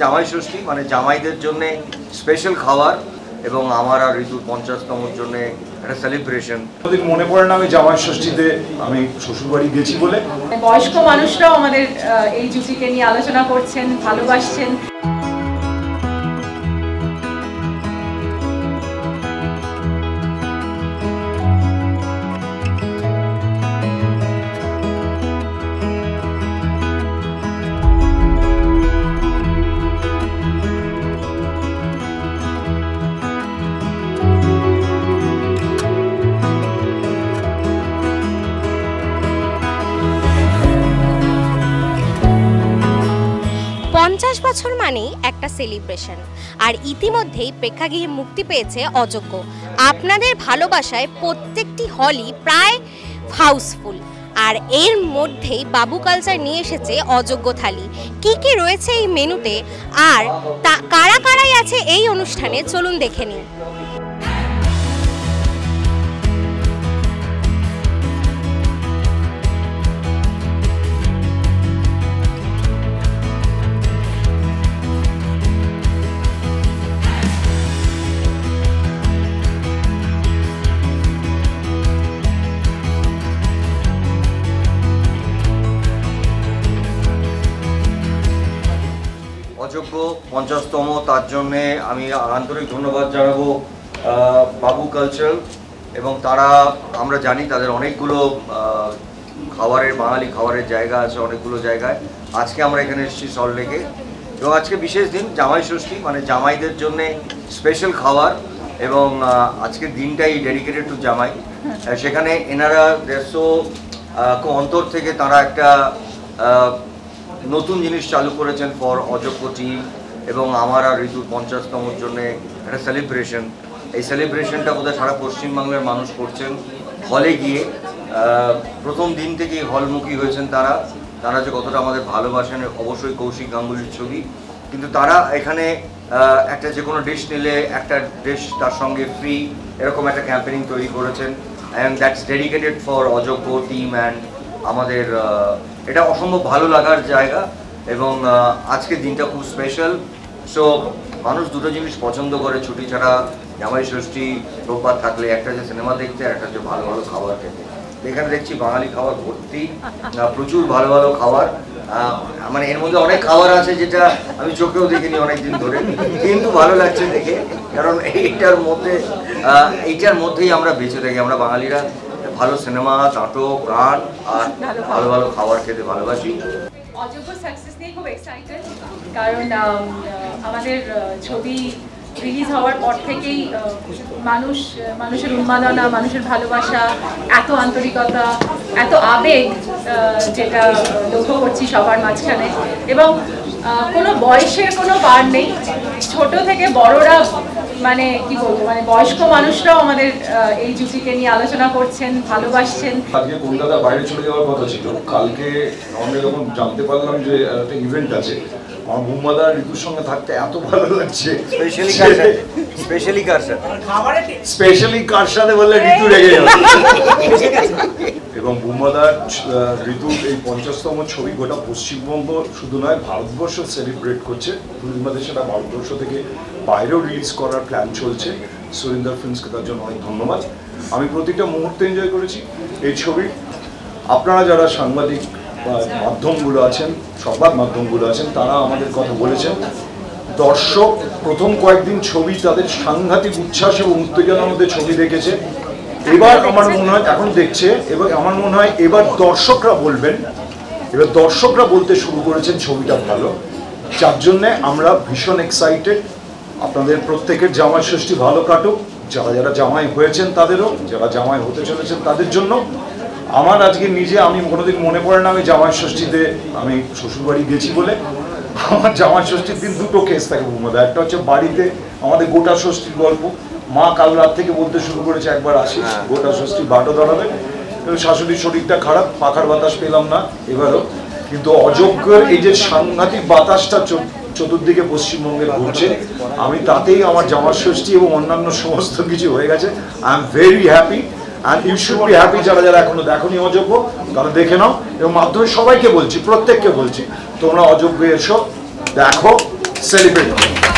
জামাই ষষ্ঠী মানে জামাইদের জন্য স্পেশাল খাবার এবং আমার আর ঋতুর 50তমর জন্য একটা সেলিব্রেশন। আমাদের মনে পড়ে না আমি জামাই ষষ্ঠীতে আমি শ্বশুরবাড়ি গেছি বলে। বয়স্ক মানুষরাও আমাদের এই জুটিকে নিয়ে আলোচনা করছেন, ভালোবাসছেন। 50 বছর মানেই একটা সেলিব্রেশন। আর ইতিমধ্যেই প্রেক্ষাগৃহে মুক্তি পেয়েছে অযোগ্য। আপনাদের ভালোবাসায় প্রত্যেকটি হলই প্রায় হাউসফুল। আর এর মধ্যেই বাবু কালচার নিয়ে এসেছে অযোগ্য থালি। কি কি রয়েছে এই মেনুতে আর কারা কারাই আছে এই অনুষ্ঠানে, চলুন দেখে নিন। অযোগ্য 50তম, তার জন্যে আমি আন্তরিক ধন্যবাদ জানাবো বাবু কালচার। এবং তারা, আমরা জানি তাদের অনেকগুলো খাবারের, বাঙালি খাবারের জায়গা আছে অনেকগুলো জায়গায়। আজকে আমরা এখানে এসেছি সল্টলেকে, এবং আজকে বিশেষ দিন জামাই ষষ্ঠী মানে জামাইদের জন্যে স্পেশাল খাবার, এবং আজকের দিনটাই ডেডিকেটেড টু জামাই। সেখানে এনারা খুব অন্তর থেকে তারা একটা নতুন জিনিস চালু করেছেন ফর অযোগ্য টিম, এবং আমার আর ঋতুর 50তমর জন্যে একটা সেলিব্রেশন। এই সেলিব্রেশনটা বোধহয় সারা পশ্চিমবাংলার মানুষ করছেন হলে গিয়ে। প্রথম দিন থেকেই হলমুখী হয়েছেন তারা যে কতটা আমাদের ভালোবাসেন, অবশ্যই কৌশিক গাঙ্গুলির ছবি। কিন্তু তারা এখানে একটা যে কোনো ডিশ নিলে একটা ডিশ তার সঙ্গে ফ্রি, এরকম একটা ক্যাম্পেইনিং তৈরি করেছেন। অ্যান্ড দ্যাটস ডেডিকেটেড ফর অযোগ্য টিম। অ্যান্ড আমাদের এটা অসম্ভব ভালো লাগার জায়গা, এবং আজকের দিনটা খুব স্পেশাল। সো মানুষ দুটো জিনিস পছন্দ করে ছুটি ছাড়া, জামাই ষষ্ঠী রোববার থাকলে, একটা যে সিনেমা দেখতে আর একটা যে ভালো ভালো খাবার খেতে। এখানে দেখছি বাঙালি খাবার ভর্তি, প্রচুর ভালো ভালো খাবার। মানে এর মধ্যে অনেক খাবার আছে যেটা আমি চোখেও দেখিনি অনেকদিন ধরে, কিন্তু ভালো লাগছে দেখে, কারণ এইটার মধ্যেই আমরা বেঁচে থাকি। আমরা বাঙালিরা ভালো সিনেমা, নাটক, গান আর ভালো ভালো খাবার খেতে ভালোবাসি। অযোগ্য সাকসেস নিয়ে খুব এক্সাইটেড, কারণ আমাদের ছবি রিলিজ হওয়ার পর থেকেই মানুষের উন্মাদনা, মানুষের ভালোবাসা, এত আন্তরিকতা, এত আবেগ যেটা লক্ষ্য করছি সবার মাঝখানে। এবং কোনো বয়সের কোনো বার নেই, ছোট থেকে বড়রা, মানে কি বলবো, মানে বয়স্ক মানুষরাও আমাদের এই জুটিকে নিয়ে আলোচনা করছেন, ভালোবাসছেন। আজকে কলকাতা বাইরে চলে যাওয়ার কথা ছিল, কালকে আমরা যখন জানতে পারলাম যে একটা ইভেন্ট আছে, আমার বুম্বাদা ঋতুর সঙ্গে থাকতে এত ভালো লাগছে। স্পেশালি কার সাথে বললে ঋতু রেগে যাবে। এবং বুম্বাদার ঋতুর এই 50তম ছবি গোটা পশ্চিমবঙ্গ শুধু নয় ভারতবর্ষ সেলিব্রেট করছে। বুম্বাদের সেটা ভারতবর্ষ থেকে বাইরেও রিলিজ করার প্ল্যান চলছে। সুরিন্দর ফিল্মসকে তার জন্য অনেক ধন্যবাদ। আমি প্রতিটা মুহূর্তে এনজয় করেছি এই ছবির। আপনারা যারা সাংবাদিক মাধ্যমগুলো আছেন, সংবাদ মাধ্যমগুলো আছেন, তারা আমাদের কথা বলেছেন। দর্শক প্রথম কয়েকদিন ছবি তাদের সাংঘাতিক উচ্ছ্বাস এবং উত্তেজনার মধ্যে ছবি দেখেছে। এবার আমার মনে হয় এখন দেখছে, এবং আমার মনে হয় এবার দর্শকরা বলবেন, এবার দর্শকরা বলতে শুরু করেছেন ছবিটা ভালো, যার জন্যে আমরা ভীষণ এক্সাইটেড। আপনাদের প্রত্যেকের জামাই ষষ্ঠী ভালো কাটুক, যারা যারা জামাই হয়েছেন তাদেরও, যারা জামাই হতে চলেছেন তাদের জন্য। আমার আজকে আমি কোনোদিন মনে পড়ে না আমি জামাই ষষ্ঠীতে আমি শ্বশুরবাড়ি গেছি বলে। আমার জামাই ষষ্ঠীর দিন দুটো কেস থাকে বুম্বাদা। একটা হচ্ছে বাড়িতে আমাদের গোটা ষষ্ঠীর গল্প, মা কাল রাত থেকে বলতে শুরু করেছে একবার আসি, গোটা ষষ্ঠী বাটো দাঁড়াবে। শাশুড়ির শরীরটা খারাপ, পাখার বাতাস পেলাম না এবারও। কিন্তু অযোগ্যের এই যে সাংঘাতিক বাতাসটা চতুর্দিকে পশ্চিমবঙ্গের ঘুরছে, আমি তাতেই আমার জামাই ষষ্ঠী এবং অন্যান্য সমস্ত কিছু হয়ে গেছে। I am very happy, and you should be happy. যারা যারা এখনো দেখোনি অযোগ্য, তারা দেখে নাও। এবং মাধ্যমে সবাইকে বলছি, প্রত্যেককে বলছি, তোমরা অযোগ্য এসো, দেখো, সেলিব্রেট করুন।